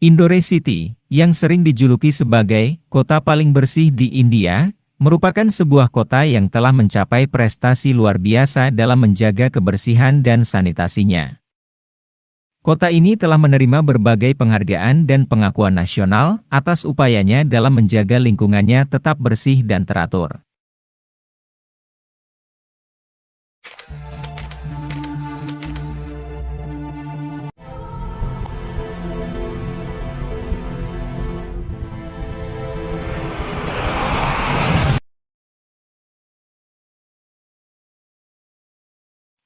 Indore City, yang sering dijuluki sebagai kota paling bersih di India, merupakan sebuah kota yang telah mencapai prestasi luar biasa dalam menjaga kebersihan dan sanitasinya. Kota ini telah menerima berbagai penghargaan dan pengakuan nasional atas upayanya dalam menjaga lingkungannya tetap bersih dan teratur.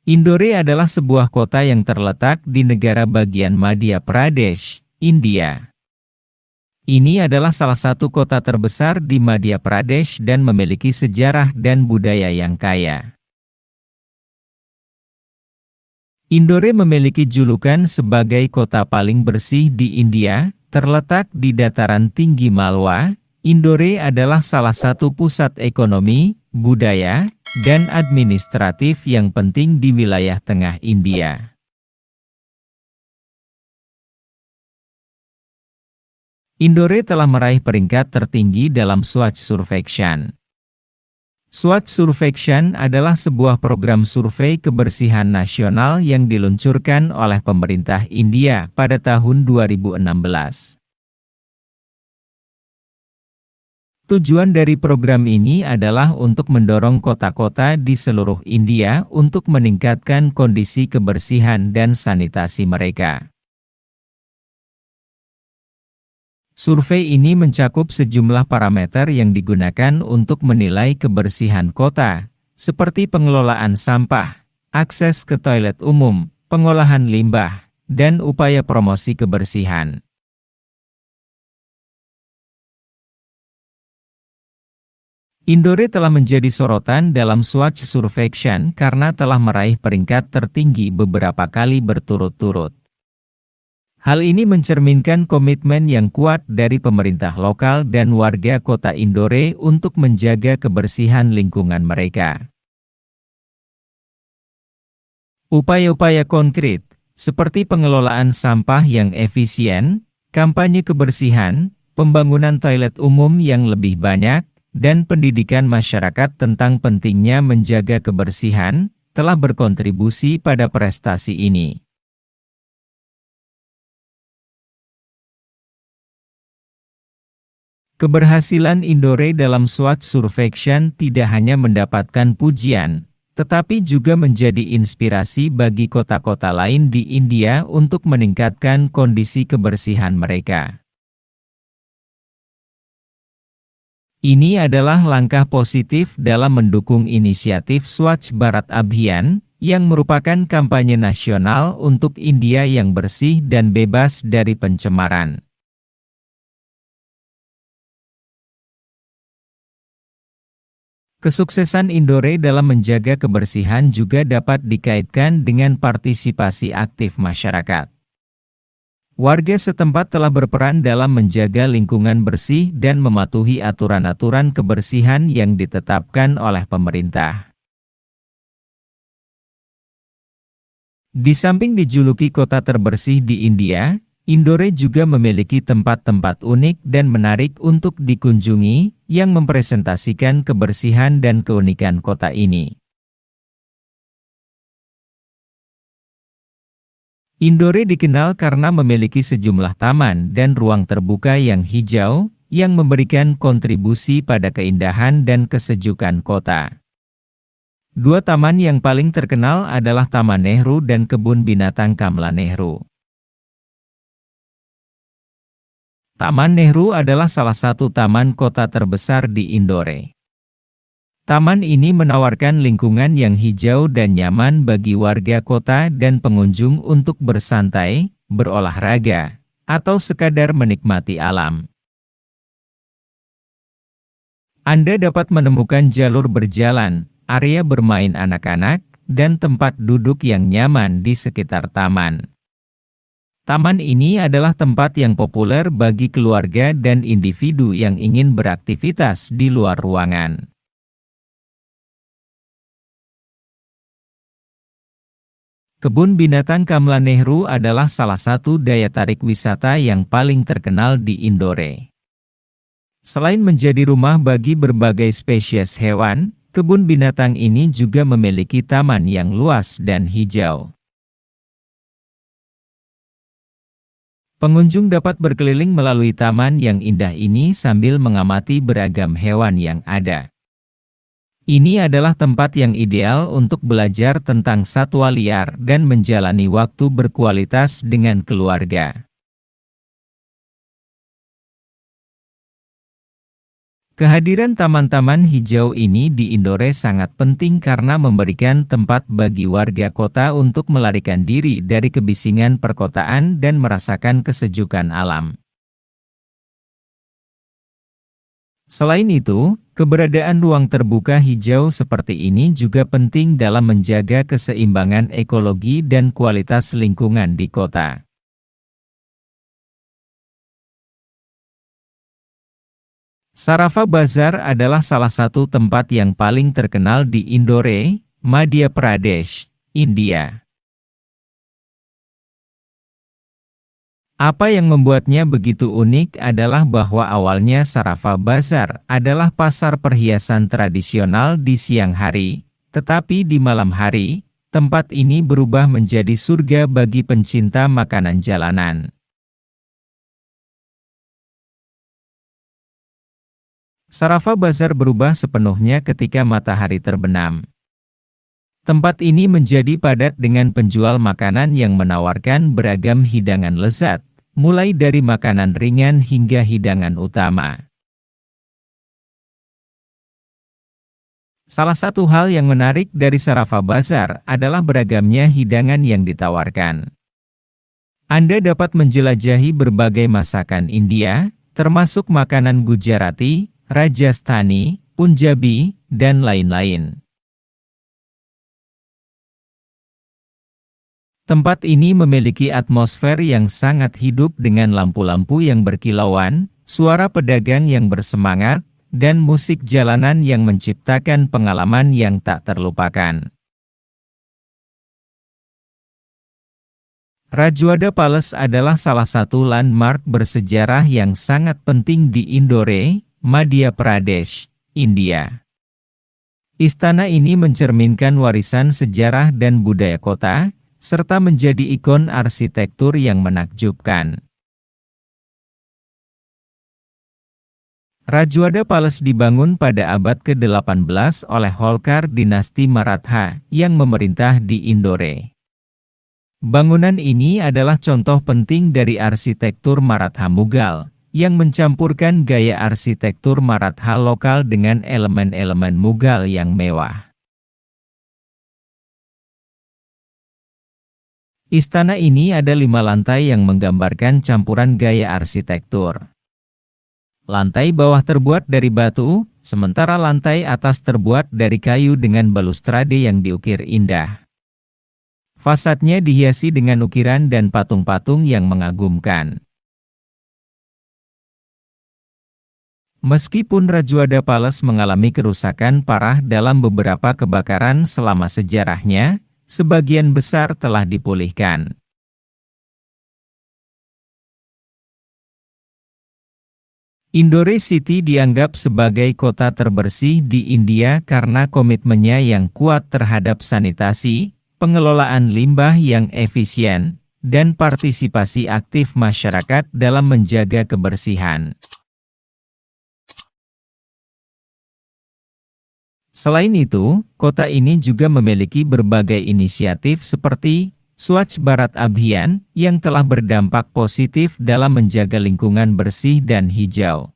Indore adalah sebuah kota yang terletak di negara bagian Madhya Pradesh, India. Ini adalah salah satu kota terbesar di Madhya Pradesh dan memiliki sejarah dan budaya yang kaya. Indore memiliki julukan sebagai kota paling bersih di India, terletak di dataran tinggi Malwa. Indore adalah salah satu pusat ekonomi, budaya, dan administratif yang penting di wilayah tengah India. Indore telah meraih peringkat tertinggi dalam Swachh Survekshan. Swachh Survekshan adalah sebuah program survei kebersihan nasional yang diluncurkan oleh pemerintah India pada tahun 2016. Tujuan dari program ini adalah untuk mendorong kota-kota di seluruh India untuk meningkatkan kondisi kebersihan dan sanitasi mereka. Survei ini mencakup sejumlah parameter yang digunakan untuk menilai kebersihan kota, seperti pengelolaan sampah, akses ke toilet umum, pengolahan limbah, dan upaya promosi kebersihan. Indore telah menjadi sorotan dalam Swachh Survekshan karena telah meraih peringkat tertinggi beberapa kali berturut-turut. Hal ini mencerminkan komitmen yang kuat dari pemerintah lokal dan warga kota Indore untuk menjaga kebersihan lingkungan mereka. Upaya-upaya konkret, seperti pengelolaan sampah yang efisien, kampanye kebersihan, pembangunan toilet umum yang lebih banyak, dan pendidikan masyarakat tentang pentingnya menjaga kebersihan, telah berkontribusi pada prestasi ini. Keberhasilan Indore dalam Swachh Survekshan tidak hanya mendapatkan pujian, tetapi juga menjadi inspirasi bagi kota-kota lain di India untuk meningkatkan kondisi kebersihan mereka. Ini adalah langkah positif dalam mendukung inisiatif Swachh Bharat Abhiyan, yang merupakan kampanye nasional untuk India yang bersih dan bebas dari pencemaran. Kesuksesan Indore dalam menjaga kebersihan juga dapat dikaitkan dengan partisipasi aktif masyarakat. Warga setempat telah berperan dalam menjaga lingkungan bersih dan mematuhi aturan-aturan kebersihan yang ditetapkan oleh pemerintah. Di samping dijuluki kota terbersih di India, Indore juga memiliki tempat-tempat unik dan menarik untuk dikunjungi, yang mempresentasikan kebersihan dan keunikan kota ini. Indore dikenal karena memiliki sejumlah taman dan ruang terbuka yang hijau, yang memberikan kontribusi pada keindahan dan kesejukan kota. Dua taman yang paling terkenal adalah Taman Nehru dan Kebun Binatang Kamla Nehru. Taman Nehru adalah salah satu taman kota terbesar di Indore. Taman ini menawarkan lingkungan yang hijau dan nyaman bagi warga kota dan pengunjung untuk bersantai, berolahraga, atau sekadar menikmati alam. Anda dapat menemukan jalur berjalan, area bermain anak-anak, dan tempat duduk yang nyaman di sekitar taman. Taman ini adalah tempat yang populer bagi keluarga dan individu yang ingin beraktivitas di luar ruangan. Kebun Binatang Kamla Nehru adalah salah satu daya tarik wisata yang paling terkenal di Indore. Selain menjadi rumah bagi berbagai spesies hewan, kebun binatang ini juga memiliki taman yang luas dan hijau. Pengunjung dapat berkeliling melalui taman yang indah ini sambil mengamati beragam hewan yang ada. Ini adalah tempat yang ideal untuk belajar tentang satwa liar dan menjalani waktu berkualitas dengan keluarga. Kehadiran taman-taman hijau ini di Indore sangat penting karena memberikan tempat bagi warga kota untuk melarikan diri dari kebisingan perkotaan dan merasakan kesejukan alam. Selain itu, keberadaan ruang terbuka hijau seperti ini juga penting dalam menjaga keseimbangan ekologi dan kualitas lingkungan di kota. Sarafa Bazar adalah salah satu tempat yang paling terkenal di Indore, Madhya Pradesh, India. Apa yang membuatnya begitu unik adalah bahwa awalnya Sarafa Bazar adalah pasar perhiasan tradisional di siang hari, tetapi di malam hari, tempat ini berubah menjadi surga bagi pencinta makanan jalanan. Sarafa Bazar berubah sepenuhnya ketika matahari terbenam. Tempat ini menjadi padat dengan penjual makanan yang menawarkan beragam hidangan lezat, mulai dari makanan ringan hingga hidangan utama. Salah satu hal yang menarik dari Sarafa Bazar adalah beragamnya hidangan yang ditawarkan. Anda dapat menjelajahi berbagai masakan India, termasuk makanan Gujarati, Rajasthani, Punjabi, dan lain-lain. Tempat ini memiliki atmosfer yang sangat hidup dengan lampu-lampu yang berkilauan, suara pedagang yang bersemangat, dan musik jalanan yang menciptakan pengalaman yang tak terlupakan. Rajwada Palace adalah salah satu landmark bersejarah yang sangat penting di Indore, Madhya Pradesh, India. Istana ini mencerminkan warisan sejarah dan budaya kota, serta menjadi ikon arsitektur yang menakjubkan. Rajwada Palace dibangun pada abad ke-18 oleh Holkar dinasti Maratha yang memerintah di Indore. Bangunan ini adalah contoh penting dari arsitektur Maratha Mughal, yang mencampurkan gaya arsitektur Maratha lokal dengan elemen-elemen Mughal yang mewah. Istana ini ada 5 lantai yang menggambarkan campuran gaya arsitektur. Lantai bawah terbuat dari batu, sementara lantai atas terbuat dari kayu dengan balustrade yang diukir indah. Fasadnya dihiasi dengan ukiran dan patung-patung yang mengagumkan. Meskipun Rajwada Palace mengalami kerusakan parah dalam beberapa kebakaran selama sejarahnya, sebagian besar telah dipulihkan. Indore City dianggap sebagai kota terbersih di India karena komitmennya yang kuat terhadap sanitasi, pengelolaan limbah yang efisien, dan partisipasi aktif masyarakat dalam menjaga kebersihan. Selain itu, kota ini juga memiliki berbagai inisiatif seperti Swachh Bharat Abhiyan yang telah berdampak positif dalam menjaga lingkungan bersih dan hijau.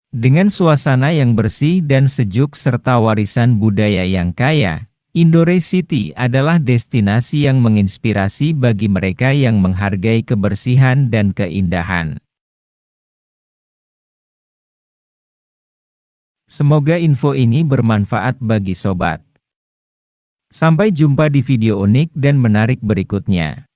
Dengan suasana yang bersih dan sejuk serta warisan budaya yang kaya, Indore City adalah destinasi yang menginspirasi bagi mereka yang menghargai kebersihan dan keindahan. Semoga info ini bermanfaat bagi sobat. Sampai jumpa di video unik dan menarik berikutnya.